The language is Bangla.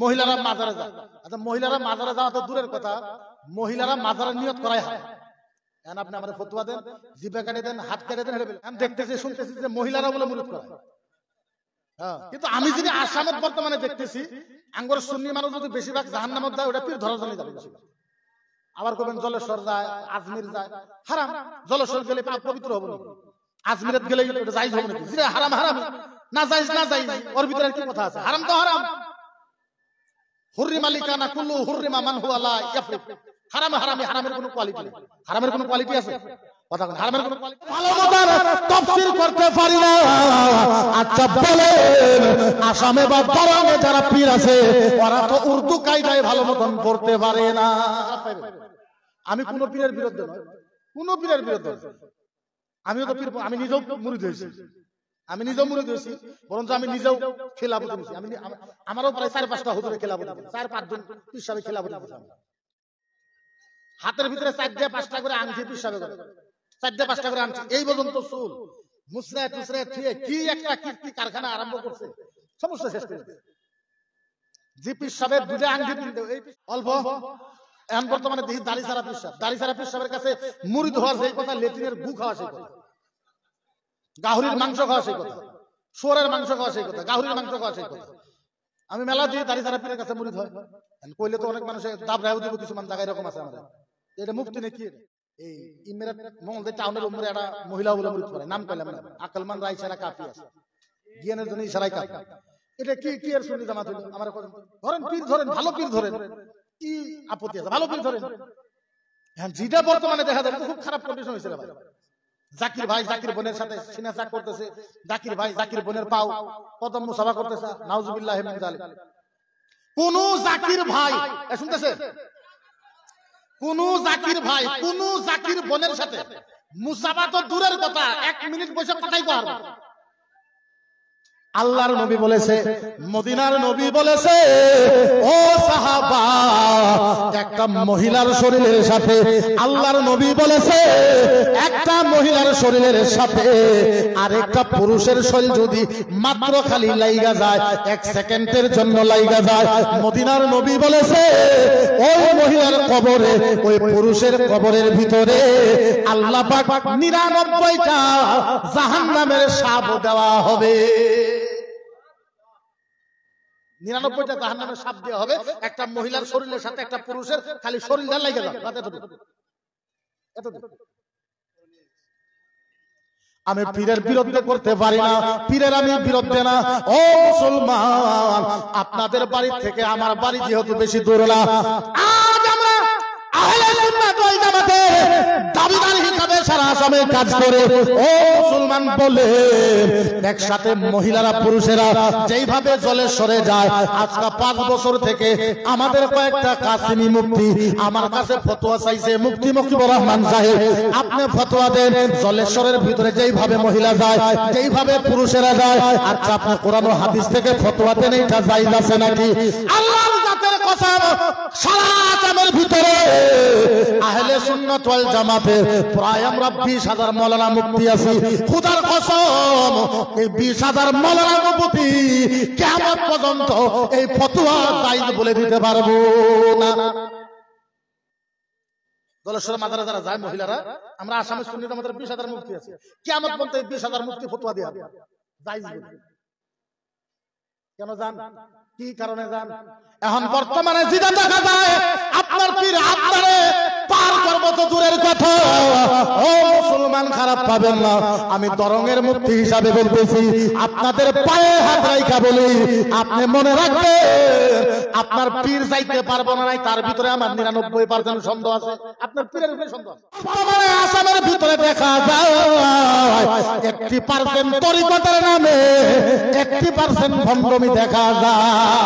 মহিলারা মাজারে যায়। আচ্ছা, মহিলারা মাজারে যাওয়া তো দূরের কথা, মহিলারা মাজারে নিয়ত করাই হয়। এখন আপনি আমার ফতোয়া দেন, জিভে কেটে দেন, হাত কেটে দেন, আমি দেখতেছি শুনতেছি যে মহিলারা বলে মুরিদ করায়। কিন্তু আমি যদি আসামত বর্তমানে দেখতেছি আঙ্গুর সুন্নি মানুষ যদি বেশিরভাগ জাহান্নামত যায়, ওটা পীর ধরার জন্য যাবে বেশিরভাগ। আবার করবেন জলেশ্বর যায়, আজমির যায়, হারাম। জলেশ্বর গেলে পবিত্র হবো না, আজমিরত গেলে ওটা জায়েজ হবে নাকি? যেটা হারাম হারাম, না জায়েজ না জায়েজ, ওর ভিতরে কি কথা আছে? হারাম তো হারাম। হুররিমা লিকানা কুল্লু হুররিমা মান হুয়া লা ইয়াফরিক। হারাম হারামি, হারামের কোনো কোয়ালিটি নেই। হারামের কোনো কোয়ালিটি আছে? কথা বলেন, হারামের কোনো কোয়ালিটি? ভালো মতো তাফসীর করতে পারি না। আচ্ছা বলেন, আসামে বা বরঙে যারা পীর আছে ওরা তো উর্দু কায়দায় ভালো মতন পড়তে পারে না। আমি কোন পীরের বিরুদ্ধে নয়, কোন পীরের বিরুদ্ধে। আমিও তো পীর, আমি নিজেও মুরিদ হয়েছি, আমি নিজেও মুরিদ হয়েছি, বরঞ্চ আমি নিজেও খেলাফত হয়েছি। আমি আমারও প্রায় 4-5টা হুজুরে খেলাফত, 4-5 জন পীর সাহেব খেলাফত হয়েছে। হাতের ভিতরে 4-5টা করে আংটি পীর সাহেব করে, 4-5টা করে আংটি, এই পর্যন্ত চুল মুসরা টুসরা থিয়ে কি একটা কীর্তি কারখানা আরম্ভ করছে, সমস্যা শেষ করে দিয়েছে। যে পীর সাহেব দুটো আংটি কিনতে এই অল্প, এখন বর্তমানে দেখি দাড়ি ছাড়া পীর সাহেব, দাড়ি ছাড়া পীর সাহেবের কাছে মুরিদ হওয়ার সেই কথা, লেট্রিনের গু খাওয়া সেই কথা, গাহরির মাংস খাওয়া সেই কথা, শুয়োরের মাংস খাওয়া সেই কথা, গাহরির মাংস খাওয়া সেই কথা। আমি মেলা দিয়ে দাড়ি ছাড়া পীরের কাছে মুরিদ হয় কইলে তো অনেক মানুষের দাব রায় দিব, কিছু মানুষ জায়গায় এরকম আছে আমাদের। এটা মুফতি নাকি? এই ইমরাত মঙ্গলদের টাউনের উপরে একটা মহিলা বলে মুরিদ করে, নাম কইলাম না, আকলমান রায় ছাড়া কাফি আছে, জ্ঞানের জন্য ইশারায় কাফি। এটা কি কি এর সুন্নি জামাত হইল? আমার ধরেন পীর ধরেন, ভালো পীর ধরেন, কি আপত্তি আছে? ভালো পীর ধরেন। হ্যাঁ, যেটা বর্তমানে দেখা যায় খুব খারাপ কন্ডিশন হয়েছে ভাই। জাকির ভাই জাকির বোনের সাথে সিনা চাক করতেছে, জাকির ভাই জাকির বোনের পাও কদম মুসাফা করতেছে, নাউজুবিল্লাহ মিন যালিক। কোন জাকির ভাই শুনতেছে, কোন জাকির ভাই কোন জাকির বোনের সাথে মুসাফা তো দূরের কথা, 1 মিনিট বসে কথাই পারবে। আল্লাহর নবী বলেছে, মদিনার নবী বলেছে, ও সাহাবা, একটা মহিলার শরীরের সাথে, আল্লাহর নবী বলেছে, একটা মহিলার শরীরের সাথে আরেকটা পুরুষের শরীর যদি মাত্র খালি লাইগা যায়, 1 সেকেন্ডের জন্য লাইগা যায়, মদিনার নবী বলেছে ওই মহিলার কবরে, ওই পুরুষের কবরের ভিতরে আল্লাহ পাক 99টা জাহান্নামের সাপ দেওয়া হবে। 99টা জাহান্নামের সাপ দেওয়া হবে একটা মহিলার শরীরের সাথে একটা পুরুষের খালি শরীরটা লাগে যাবে। আমি পীরের বিরুদ্ধে করতে পারি না, পীরের আমি বিরুদ্ধে না। ও মুসলমান, আপনাদের বাড়ি থেকে আমার বাড়ি যেহেতু বেশি দূর না, আজ আমরা আহলে সুন্নাত ওয়াল জামাতের দাবিদার হিসাবে সারা আসামে কাজ করে। ও মুসলমান বলে, একসাথে মহিলারা পুরুষেরা যেইভাবে জলেশ্বরে যায়, আজকে 5 বছর থেকে আমাদের কয়েকটা কাসিমি মুফতি আমার কাছে ফতোয়া চাইছে, মুফতি মুজিবুর রহমান সাহেব আপনি ফতোয়া দেন, জলেশ্বরের ভিতরে যেইভাবে মহিলা যায়, যেইভাবে পুরুষেরা যায়, আচ্ছা আপনি কোরআন ও হাদিস থেকে ফতোয়া দেন, এটা জায়েজ আছে নাকি? আল্লাহর জাতের কসম, সারা আসামের ভিতরে আহলে সুন্নাত ওয়াল জামাতের প্রায় আমরা 20,000 মাওলানা মুফতি আছি। খোদার কসম, এই 20,000 মাওলানা মুফতি কিয়ামত পর্যন্ত এই ফতোয়া জায়েজ বলে দিতে পারবো না। জলেশ্বর মাজারে যারা যায় মহিলারা, আমরা আসামের সুন্নি জামাতের 20,000 মুফতি আছে, কিয়ামত পর্যন্ত এই 20,000 মুফতি ফতোয়া দেয়া জায়েজ বলে। কেন জান? কি কারণে জান? এখন বর্তমানে যেটা দেখা যায়, আপনার পীর আপনারে পার করব তো দূরের কথা। ও মুসলমান, খারাপ পাবেন না, আমি দরঙের মুফতি হিসাবে বলতেছি, আপনাদের পায়ে হাত রাইখা বলি, আপনি মনে রাখবেন আপনার পীর যাইতে পারবো না, তার ভিতরে আমার 99% সন্দেহ আছে, আপনার পীরের উপরে সন্দেহ আছে। বর্তমানে আসামের ভিতরে দেখা যায় 80% তরিকতের নামে 80% ভণ্ডমি দেখা যায়।